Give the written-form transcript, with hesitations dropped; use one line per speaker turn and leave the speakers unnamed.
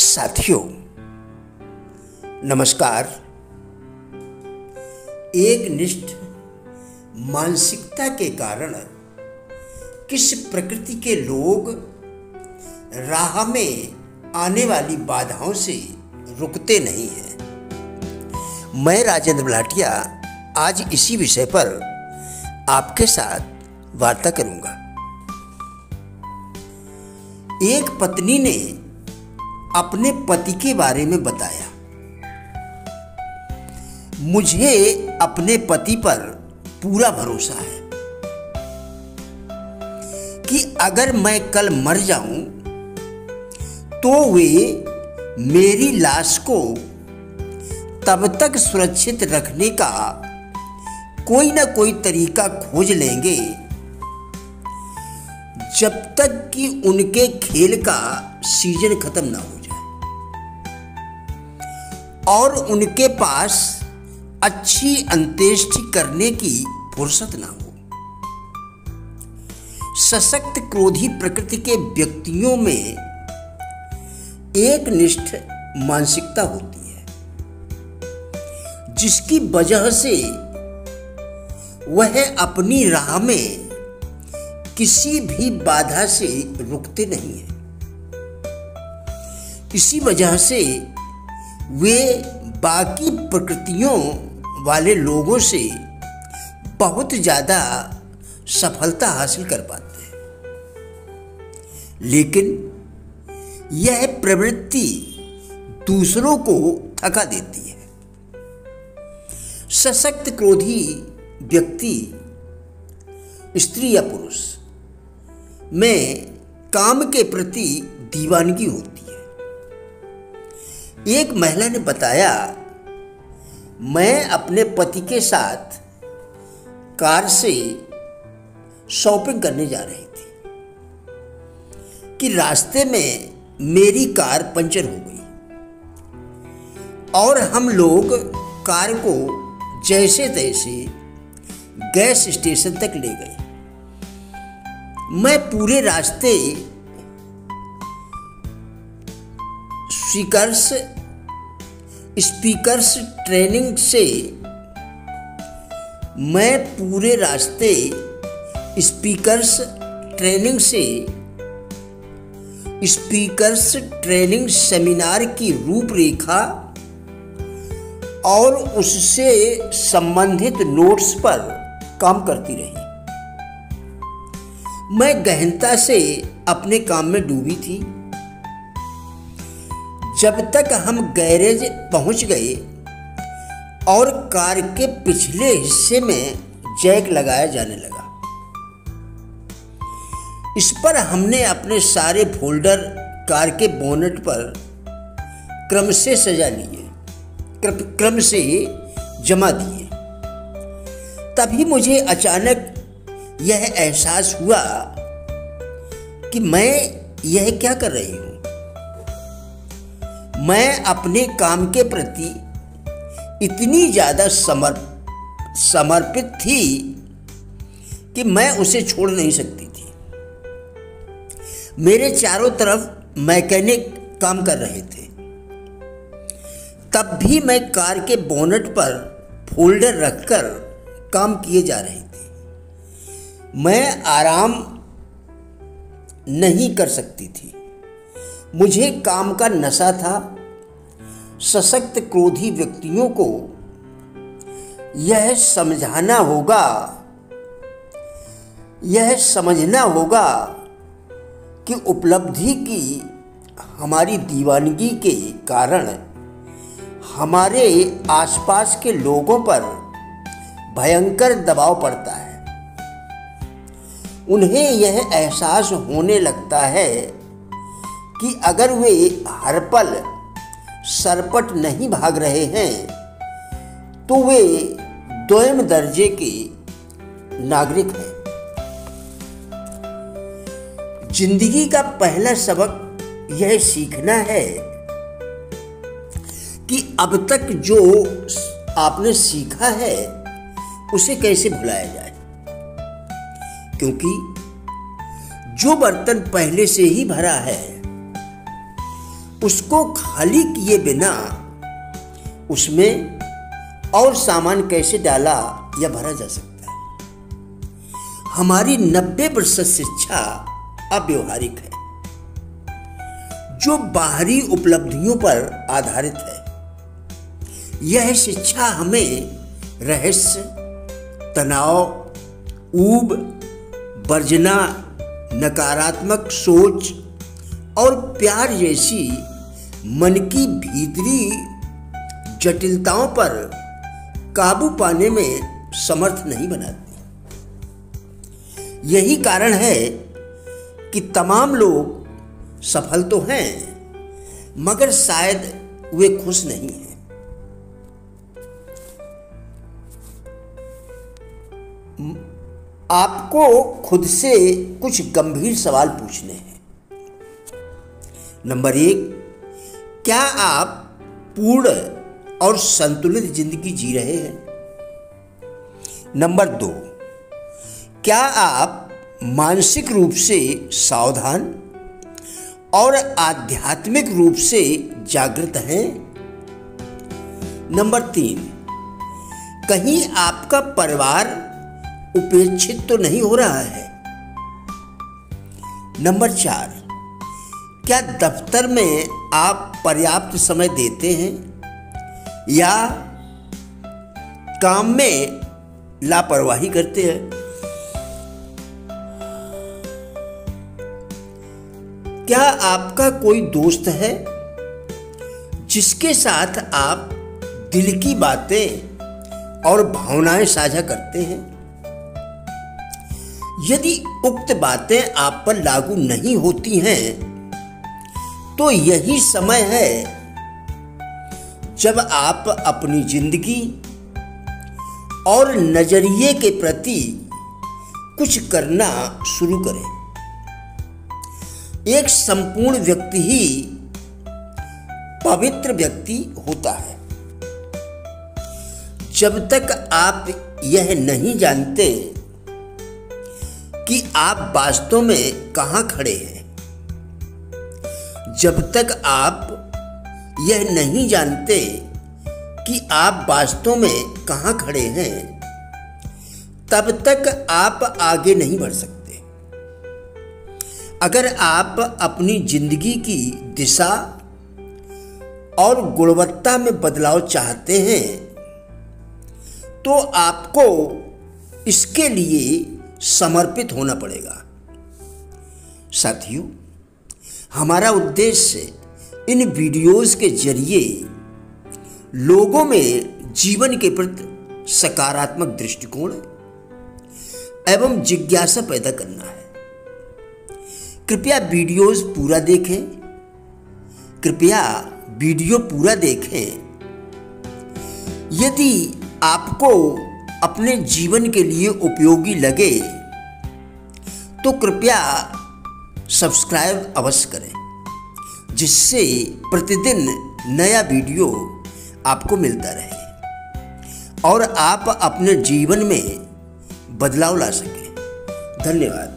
साथियों नमस्कार। एक निष्ठ मानसिकता के कारण किस प्रकृति के लोग राह में आने वाली बाधाओं से रुकते नहीं हैं। मैं राजेंद्र भाटिया आज इसी विषय पर आपके साथ वार्ता करूंगा। एक पत्नी ने अपने पति के बारे में बताया, मुझे अपने पति पर पूरा भरोसा है कि अगर मैं कल मर जाऊं तो वे मेरी लाश को तब तक सुरक्षित रखने का कोई ना कोई तरीका खोज लेंगे जब तक कि उनके खेल का सीजन खत्म ना हो जाए और उनके पास अच्छी अंत्येष्टि करने की फुर्सत ना हो। सशक्त क्रोधी प्रकृति के व्यक्तियों में एक निष्ठ मानसिकता होती है, जिसकी वजह से वह अपनी राह में किसी भी बाधा से रुकते नहीं हैं। इसी वजह से वे बाकी प्रकृतियों वाले लोगों से बहुत ज़्यादा सफलता हासिल कर पाते हैं, लेकिन यह प्रवृत्ति दूसरों को थका देती है। सशक्त क्रोधी व्यक्ति स्त्री या पुरुष में काम के प्रति दीवानगी होती है। एक महिला ने बताया, मैं अपने पति के साथ कार से शॉपिंग करने जा रही थी कि रास्ते में मेरी कार पंचर हो गई और हम लोग कार को जैसे तैसे गैस स्टेशन तक ले गए। मैं पूरे रास्ते स्पीकर्स ट्रेनिंग सेमिनार की रूपरेखा और उससे संबंधित नोट्स पर काम करती रही। मैं गहनता से अपने काम में डूबी थी। जब तक हम गैरेज पहुंच गए और कार के पिछले हिस्से में जैक लगाया जाने लगा। इस पर हमने अपने सारे फोल्डर कार के बोनट पर क्रम से जमा दिए। तभी मुझे अचानक यह एहसास हुआ कि मैं यह क्या कर रही हूँ। मैं अपने काम के प्रति इतनी ज़्यादा समर्पित थी कि मैं उसे छोड़ नहीं सकती थी। मेरे चारों तरफ मैकेनिक काम कर रहे थे, तब भी मैं कार के बोनट पर फोल्डर रखकर काम किए जा रही थी। मैं आराम नहीं कर सकती थी, मुझे काम का नशा था। सशक्त क्रोधी व्यक्तियों को यह समझना होगा कि उपलब्धि की हमारी दीवानगी के कारण हमारे आसपास के लोगों पर भयंकर दबाव पड़ता है। उन्हें यह एहसास होने लगता है कि अगर वे हर पल सरपट नहीं भाग रहे हैं तो वे द्वितीय दर्जे के नागरिक हैं। जिंदगी का पहला सबक यह सीखना है कि अब तक जो आपने सीखा है उसे कैसे भुलाया जाए, क्योंकि जो बर्तन पहले से ही भरा है उसको खाली किए बिना उसमें और सामान कैसे डाला या भरा जा सकता है। हमारी 90% शिक्षा अव्यवहारिक है, जो बाहरी उपलब्धियों पर आधारित है। यह शिक्षा हमें रहस्य, तनाव, ऊब, वर्जना, नकारात्मक सोच और प्यार जैसी मन की भीतरी जटिलताओं पर काबू पाने में समर्थ नहीं बनाती। यही कारण है कि तमाम लोग सफल तो हैं, मगर शायद वे खुश नहीं हैं। आपको खुद से कुछ गंभीर सवाल पूछने हैं। नंबर 1, क्या आप पूर्ण और संतुलित जिंदगी जी रहे हैं? नंबर 2, क्या आप मानसिक रूप से सावधान और आध्यात्मिक रूप से जागृत हैं? नंबर 3, कहीं आपका परिवार उपेक्षित तो नहीं हो रहा है? नंबर 4, क्या दफ्तर में आप पर्याप्त समय देते हैं या काम में लापरवाही करते हैं? क्या आपका कोई दोस्त है जिसके साथ आप दिल की बातें और भावनाएं साझा करते हैं? यदि उक्त बातें आप पर लागू नहीं होती हैं, तो यही समय है जब आप अपनी जिंदगी और नजरिए के प्रति कुछ करना शुरू करें। एक संपूर्ण व्यक्ति ही पवित्र व्यक्ति होता है। जब तक आप यह नहीं जानते कि आप वास्तव में कहां खड़े हैं, जब तक आप यह नहीं जानते कि आप वास्तव में कहां खड़े हैं, तब तक आप आगे नहीं बढ़ सकते। अगर आप अपनी जिंदगी की दिशा और गुणवत्ता में बदलाव चाहते हैं, तो आपको इसके लिए समर्पित होना पड़ेगा। साथियों, हमारा उद्देश्य इन वीडियोस के जरिए लोगों में जीवन के प्रति सकारात्मक दृष्टिकोण एवं जिज्ञासा पैदा करना है। कृपया वीडियोस पूरा देखें। कृपया वीडियो पूरा देखें। यदि आपको अपने जीवन के लिए उपयोगी लगे तो कृपया सब्सक्राइब अवश्य करें, जिससे प्रतिदिन नया वीडियो आपको मिलता रहे और आप अपने जीवन में बदलाव ला सकें। धन्यवाद।